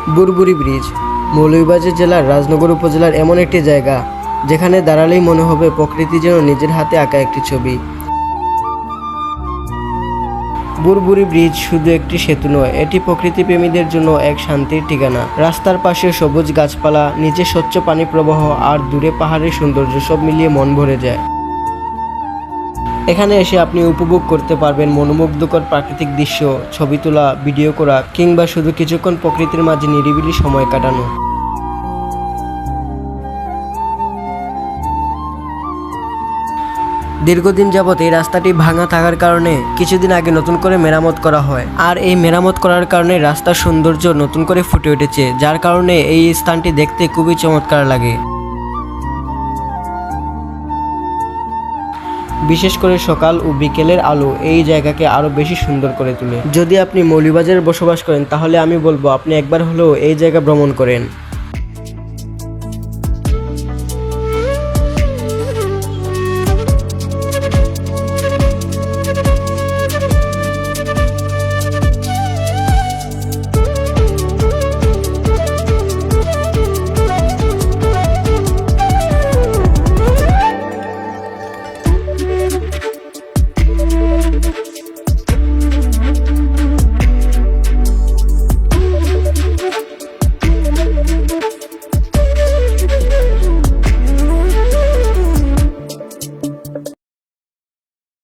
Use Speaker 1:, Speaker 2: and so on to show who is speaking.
Speaker 1: বুরবুরি bridge Moulvibazar জেলার রাজনগর উপজেলার এমন একটি জায়গা যেখানে দাঁড়ালেই মনে হবে প্রকৃতি যেন নিজের হাতে আঁকা একটি ছবি। বুরবুরি ব্রিজ শুধু একটি সেতু নয়, এটি প্রকৃতিপ্রেমীদের জন্য এক শান্তির ঠিকানা। রাস্তার পাশে সবুজ গাছপালা, নিচে স্বচ্ছ পানি প্রবাহ আর দূরে পাহাড়ের সৌন্দর্য সব মিলিয়ে মন ভরে যায়। এখানে এসে আপনি উপভোগ করতে পারবেন মনোমুগ্ধকর প্রাকৃতিক দৃশ্য, ছবি তোলা, ভিডিও করা কিংবা শুধু কিছুক্ষণ প্রকৃতির মাঝে নিরিবিলি সময় কাটানো। দীর্ঘদিন যাবৎ এই রাস্তাটি ভাঙা থাকার কারণে কিছুদিন আগে নতুন করে মেরামত করা হয়, আর এই মেরামত করার কারণে রাস্তার সৌন্দর্য নতুন করে ফুটে উঠেছে, যার কারণে এই স্থানটি দেখতে খুবই চমৎকার লাগে। বিশেষ করে সকাল ও বিকেলের আলো এই জায়গাকে আরো বেশি সুন্দর করে তোলে। যদি আপনি মৌলভীবাজারে বসবাস করেন তাহলে আমি বলবো আপনি একবার হলেও এই জায়গা ভ্রমণ করেন।